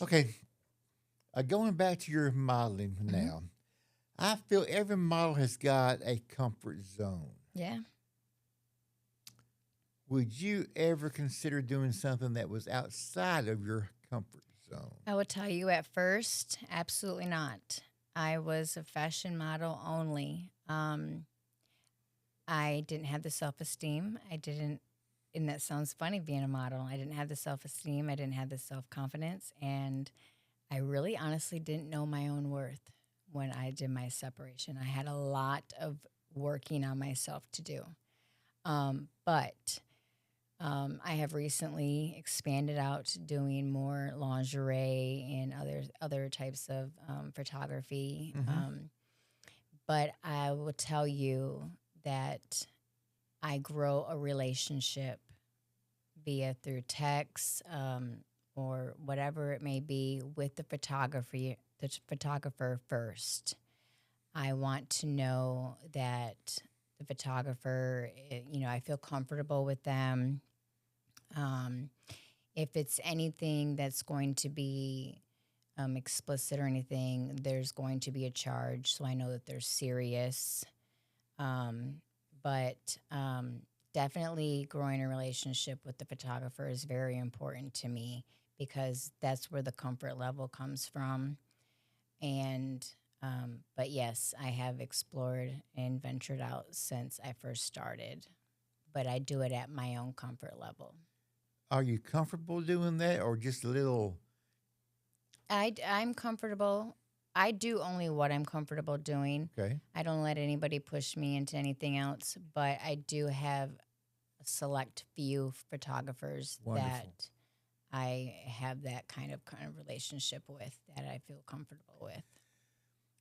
Okay, going back to your modeling Hmm. now, I feel every model has got a comfort zone. Yeah. Would you ever consider doing something that was outside of your comfort zone? I will tell you at first, absolutely not. I was a fashion model only. I didn't have the self esteem. I didn't, and that sounds funny being a model. I didn't have the self esteem. I didn't have the self confidence. And I really honestly didn't know my own worth when I did my separation. I had a lot of working on myself to do. But I have recently expanded out to doing more lingerie and other types of photography. Mm-hmm. But I will tell you that I grow a relationship via through text or whatever it may be with the photographer first. I want to know that the photographer, I feel comfortable with them. Um, if it's anything that's going to be explicit or anything, there's going to be a charge, so I know that they're serious. Um, but definitely growing a relationship with the photographer is very important to me because that's where the comfort level comes from. And but yes, I have explored and ventured out since I first started, but I do it at my own comfort level. Are you comfortable doing that, or just a little? I'm comfortable. I do only what I'm comfortable doing. Okay, I don't let anybody push me into anything else, but I do have a select few photographers wonderful. that I have that kind of relationship with that I feel comfortable with.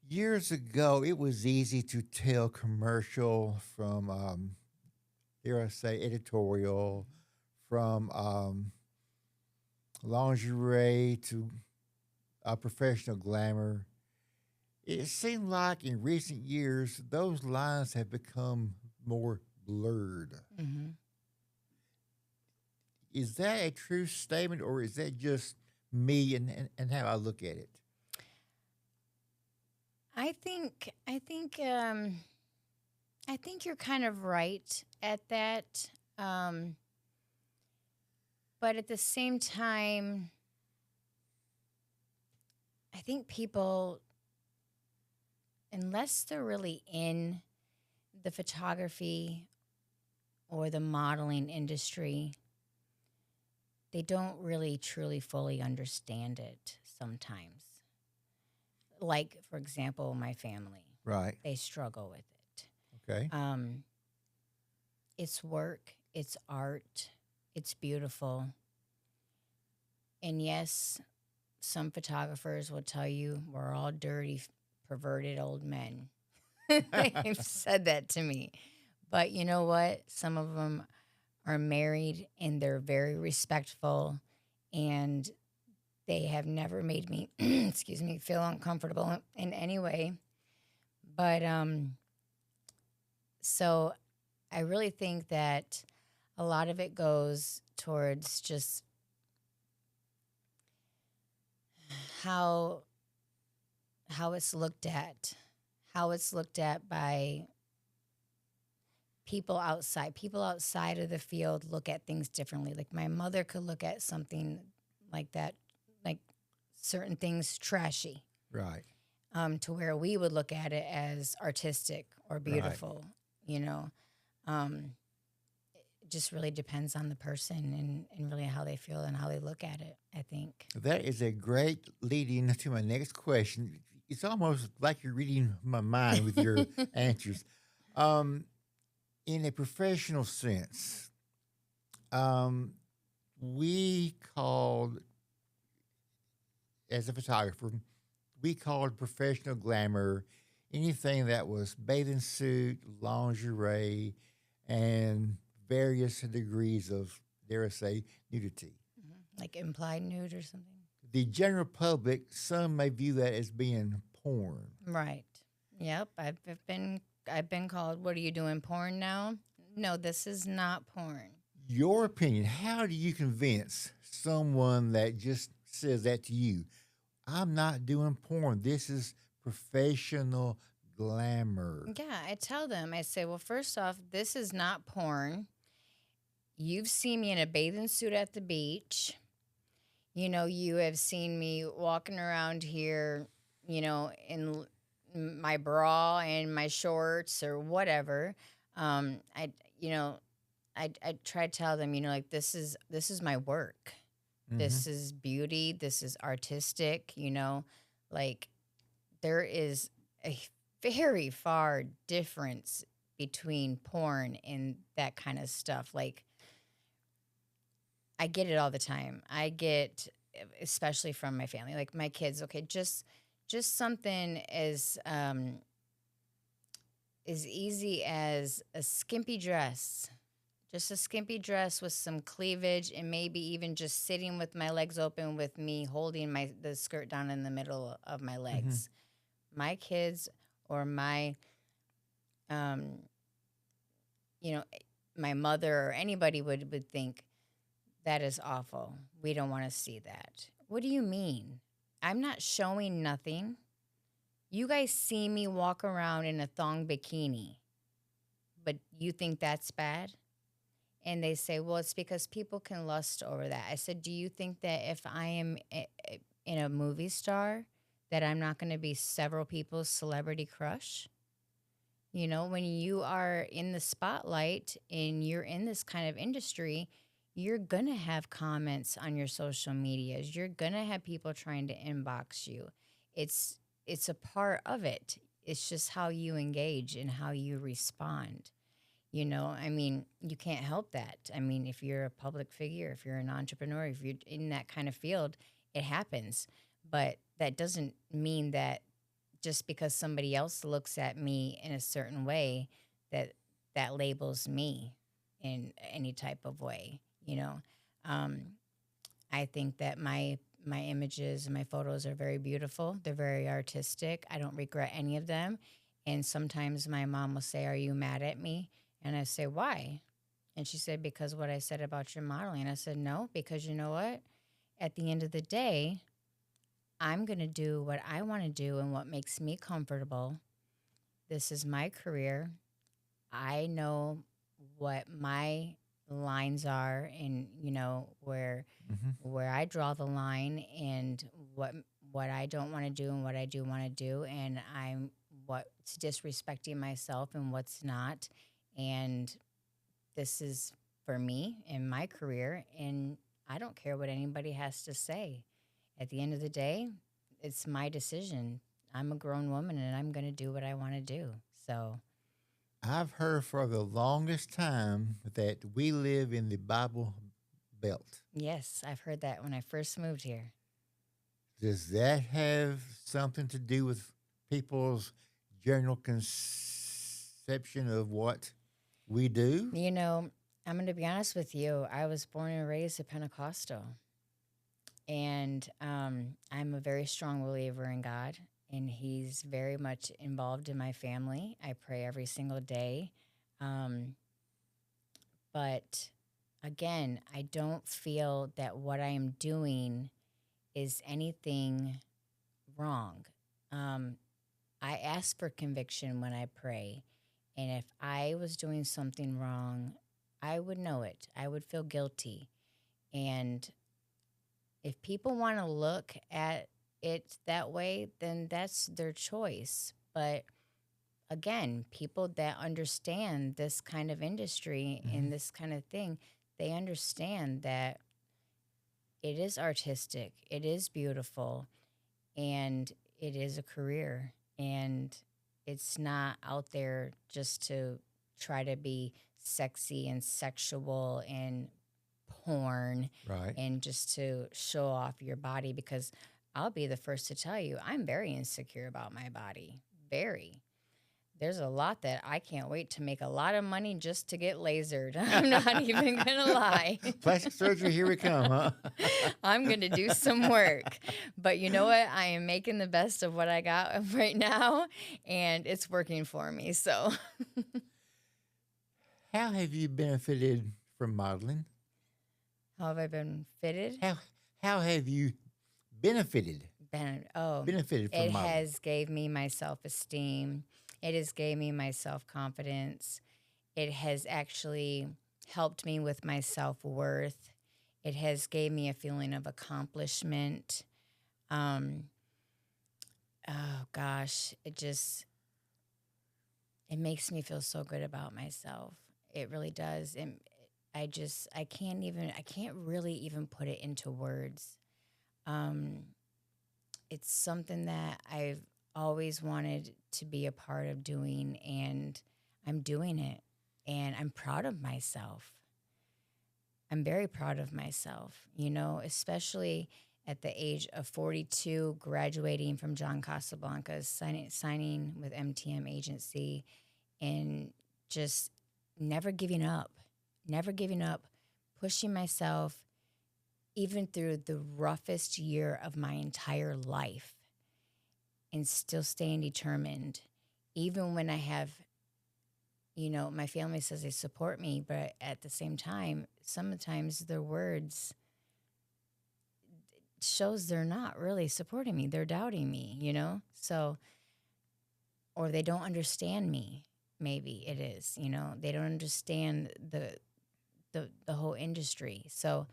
Years ago, it was easy to tell commercial from, dare I say, editorial, from lingerie to professional glamour. It seemed like in recent years, those lines have become more blurred. Hmm. Is that a true statement, or is that just me and how I look at it? I think you're kind of right at that, um, but at the same time, I think people, unless they're really in the photography or the modeling industry, they don't really truly fully understand it sometimes. Like, for example, my family, Right. they struggle with it. Okay. It's work, it's art, it's beautiful. And yes, some photographers will tell you we're all dirty, perverted old men. They've said that to me. But you know what? Some of them are married and they're very respectful and they have never made me, excuse me, feel uncomfortable in any way. But so I really think that a lot of it goes towards just how how it's looked at, how it's looked at by people outside. People outside of the field look at things differently. Like my mother could look at something like that, like certain things trashy, Right. to where we would look at it as artistic or Right. beautiful. You know, um, just really depends on the person and really how they feel and how they look at it, I think. That is a great lead in to my next question. It's almost like you're reading my mind with your answers. Um, in a professional sense, um, we called, as a photographer, we called professional glamour anything that was bathing suit, lingerie, and various degrees of, dare I say, nudity. Like implied nude or something. The general public, some may view that as being porn. Right. Yep. I've been called, what are you doing, porn now? No, this is not porn. Your opinion, how do you convince someone that just says that to you? I'm not doing porn. This is professional glamour. Yeah, I tell them, I say, well, first off, this is not porn. You've seen me in a bathing suit at the beach. You have seen me walking around here, in my bra and my shorts or whatever. I, you know, I try to tell them, like this is my work. Hmm. This is beauty. This is artistic. Like there is a very far difference between porn and that kind of stuff. Like I get it all the time. I get, especially from my family, like my kids. Okay, just something as easy as a skimpy dress, just a skimpy dress with some cleavage, and maybe even just sitting with my legs open, with me holding the skirt down in the middle of my Hmm. legs. My kids or um, you know, my mother or anybody would think that is awful. We don't want to see that. What do you mean? I'm not showing nothing. You guys see me walk around in a thong bikini, but you think that's bad? And they say, well, it's because people can lust over that. I said, do you think that if I am in a movie star, that I'm not going to be several people's celebrity crush? When you are in the spotlight and you're in this kind of industry, you're going to have comments on your social medias. You're going to have people trying to inbox you. It's it's a part of it. It's just how you engage and how you respond. I mean, you can't help that. I mean, if you're a public figure, if you're an entrepreneur, if you're in that kind of field, it happens. But that doesn't mean that just because somebody else looks at me in a certain way, that that labels me in any type of way. um, I think that my images and my photos are very beautiful. They're very artistic. I don't regret any of them. And sometimes my mom will say, are you mad at me? And I say, why? And she said, because what I said about your modeling. I said, no, because you know what, at the end of the day, I'm going to do what I want to do and what makes me comfortable. This is my career. I know what my lines are, and Hmm. where I draw the line, and what I don't want to do and what I do want to do, and I'm what's disrespecting myself and what's not. And this is for me and my career, and I don't care what anybody has to say. At the end of the day, it's my decision. I'm a grown woman and I'm going to do what I want to do. So, I've heard for the longest time that we live in the Bible Belt. yes, I've heard that when I first moved here. Does that have something to do with people's general conception of what we do? You know, I'm going to be honest with you. I was born and raised a Pentecostal, and I'm a very strong believer in God, and He's very much involved in my family. I pray every single day. Um, but again, I don't feel that what I am doing is anything wrong. Um, I ask for conviction when I pray. And if I was doing something wrong, I would know it. I would feel guilty. And if people want to look at it that way, then that's their choice. But again, people that understand this kind of industry Hmm. and this kind of thing, they understand that it is artistic, it is beautiful, and it is a career. And it's not out there just to try to be sexy and sexual and porn Right. and just to show off your body, because I'll be the first to tell you I'm very insecure about my body. Very. There's a lot that I can't wait to make a lot of money just to get lasered. I'm not even going to lie. Plastic surgery, here we come, huh? I'm going to do some work. But you know what? I am making the best of what I got right now, and it's working for me. So, How have you benefited from modeling? how have I been fitted? How how have you benefited Oh, benefited from it modeling? has gave me my self-esteem. It has gave me my self-confidence. It has actually helped me with my self-worth. It has gave me a feeling of accomplishment. Um, oh gosh, it makes me feel so good about myself. It really does. And I can't really even put it into words. Um, it's something that I've always wanted to be a part of doing, and I'm doing it. And I'm proud of myself. I'm very proud of myself, especially at the age of 42, graduating from John Casablanca's, signing with MTM Agency, and just never giving up, pushing myself, even through the roughest year of my entire life, and still staying determined, even when I have, my family says they support me, but at the same time, sometimes their words shows they're not really supporting me. They're doubting me. So, or they don't understand me. Maybe it is, they don't understand the whole industry. So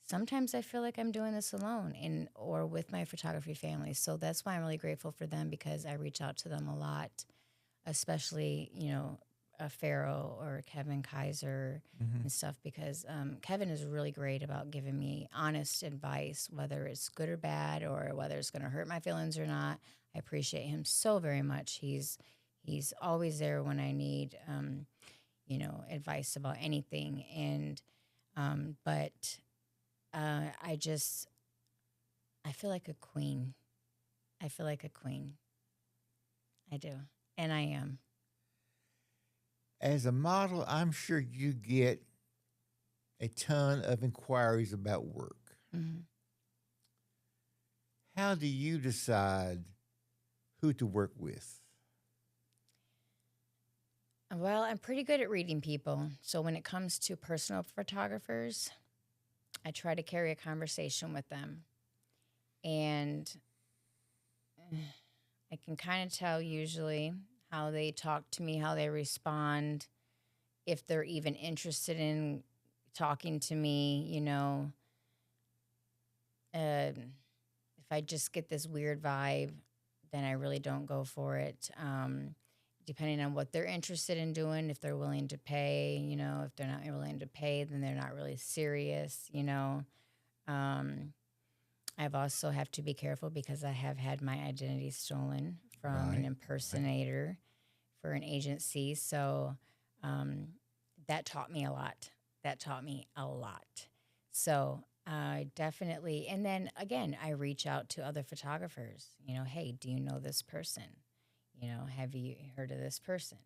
sometimes I feel like I'm doing this alone or with my photography family. So that's why I'm really grateful for them, because I reach out to them a lot, especially, Pharaoh or Kevin Kaiser Hmm. and stuff, because Kevin is really great about giving me honest advice, whether it's good or bad, or whether it's going to hurt my feelings or not. I appreciate him so very much. He's always there when I need, advice about anything. And but I just I feel like a queen. I feel like a queen. I do, and I am. As a model, I'm sure you get a ton of inquiries about work. Mhm. How do you decide who to work with? Well, I'm pretty good at reading people. So when it comes to personal photographers, I try to carry a conversation with them. And I can kind of tell usually how they talk to me, how they respond, if they're even interested in talking to me, if I just get this weird vibe, then I really don't go for it. Depending on what they're interested in doing, if they're willing to pay, if they're not willing to pay, then they're not really serious. Um, I've also have to be careful because I have had my identity stolen from an Right. Right. impersonator for an agency. So um, that taught me a lot. That taught me a lot. So I definitely, and then again, I reach out to other photographers. Hey, do you know this person? Have you heard of this person?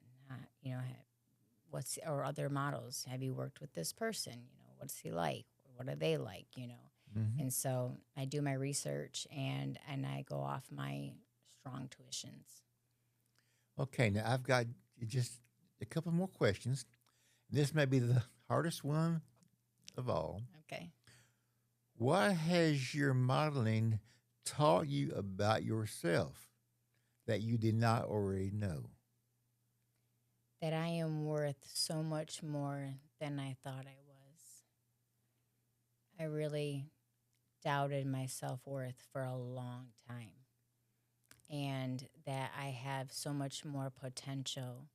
What's or other models? Have you worked with this person? What's he like? What are they like? Hmm. And so I do my research and I go off my strong tuitions. Okay, now I've got just a couple more questions. This may be the hardest one of all. Okay. What has your modeling taught you about yourself that you did not already know? That I am worth so much more than I thought I was. I really doubted my self worth for a long time. and that I have so much more potential,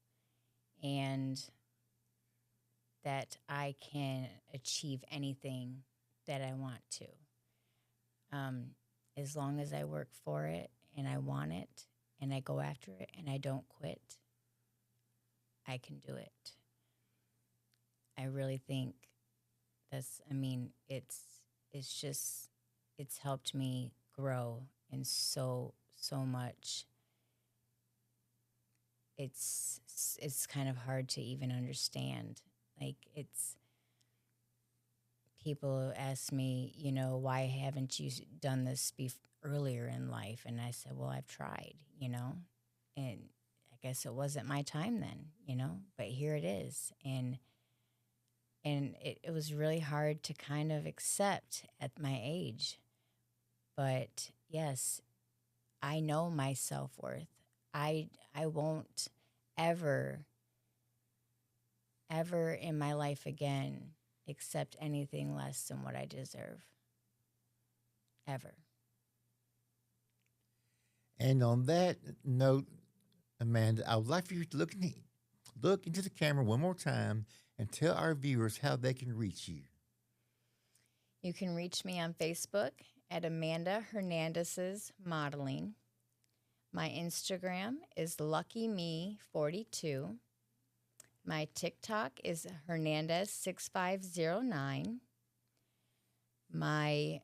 and that I can achieve anything that I want to. Um, as long as I work for it and I want it and I go after it and I don't quit, I can do it. I really think it's just, it's helped me grow in so much. It's kind of hard to even understand. Like, it's people ask me, why haven't you done this earlier in life? And I said, well, I've tried, and I guess it wasn't my time then, but here it is. And it was really hard to kind of accept at my age. But yes, I know my self-worth. I won't ever ever in my life again accept anything less than what I deserve. Ever. And on that note, Amanda, I would like for you to look into the camera one more time and tell our viewers how they can reach you. You can reach me on Facebook at Amanda Hernandez's Modeling. My Instagram is LuckyMe42. My TikTok is Hernandez6509. My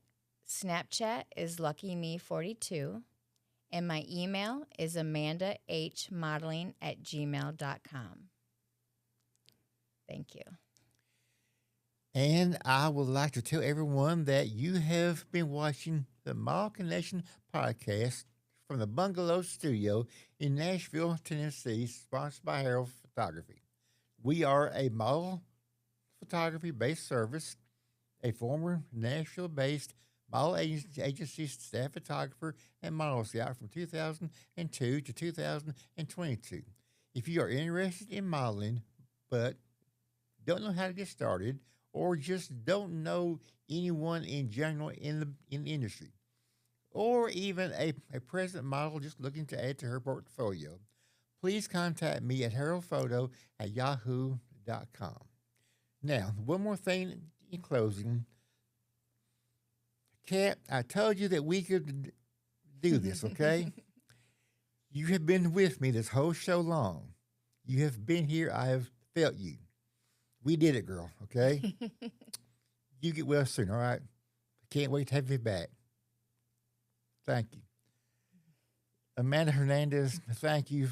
Snapchat is LuckyMe42. And my email is amandahmodeling@gmail.com. Thank you. And I would like to tell everyone that you have been watching the Model Connection podcast from the Bungalow Studio in Nashville, Tennessee, sponsored by Harold Photography. We are a model photography based service, a former Nashville based model agency staff photographer and model scout from 2002 to 2022. If you are interested in modeling but don't know how to get started, or just don't know anyone in general in the industry, or even a present model just looking to add to her portfolio, please contact me at haroldphoto@yahoo.com. Now, one more thing in closing. Kat, I told you that we could do this, okay? You have been with me this whole show long. You have been here. I have felt you. We did it, girl, okay? You get well soon, all right? Can't wait to have you back. Thank you. Amanda Hernandez, thank you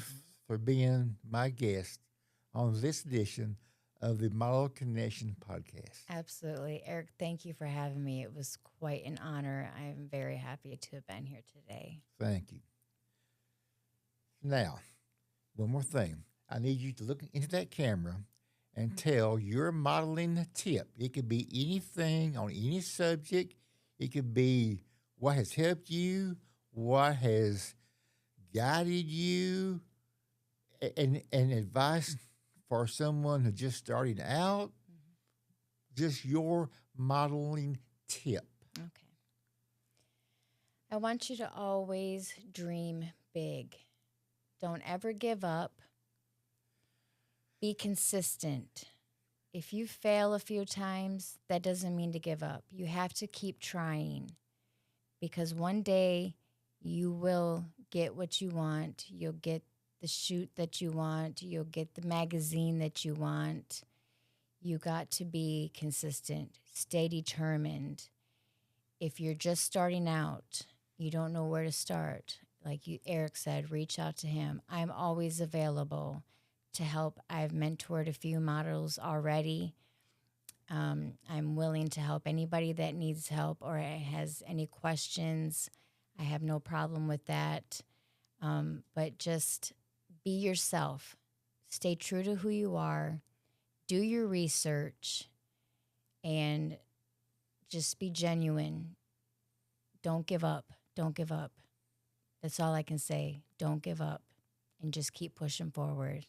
for being my guest on this edition of the Model Connection podcast. Absolutely. Eric, thank you for having me. It was quite an honor. I am very happy to have been here today. Thank you. Now, one more thing. I need you to look into that camera and tell your modeling tip. It could be anything on any subject. It could be what has helped you, what has guided you, and advice for someone who's just starting out. Just your modeling tip. Okay. I want you to always dream big. Don't ever give up. Be consistent. If you fail a few times, that doesn't mean to give up. You have to keep trying, because one day you will get what you want. You'll get the shoot that you want. You'll get the magazine that you want. You got to be consistent. Stay determined. If you're just starting out, you don't know where to start. Like Eric said, reach out to him. I'm always available to help. I've mentored a few models already. I'm willing to help anybody that needs help or has any questions. I have no problem with that. But just be yourself. Stay true to who you are. Do your research. And just be genuine. Don't give up. Don't give up. That's all I can say. Don't give up. And just keep pushing forward.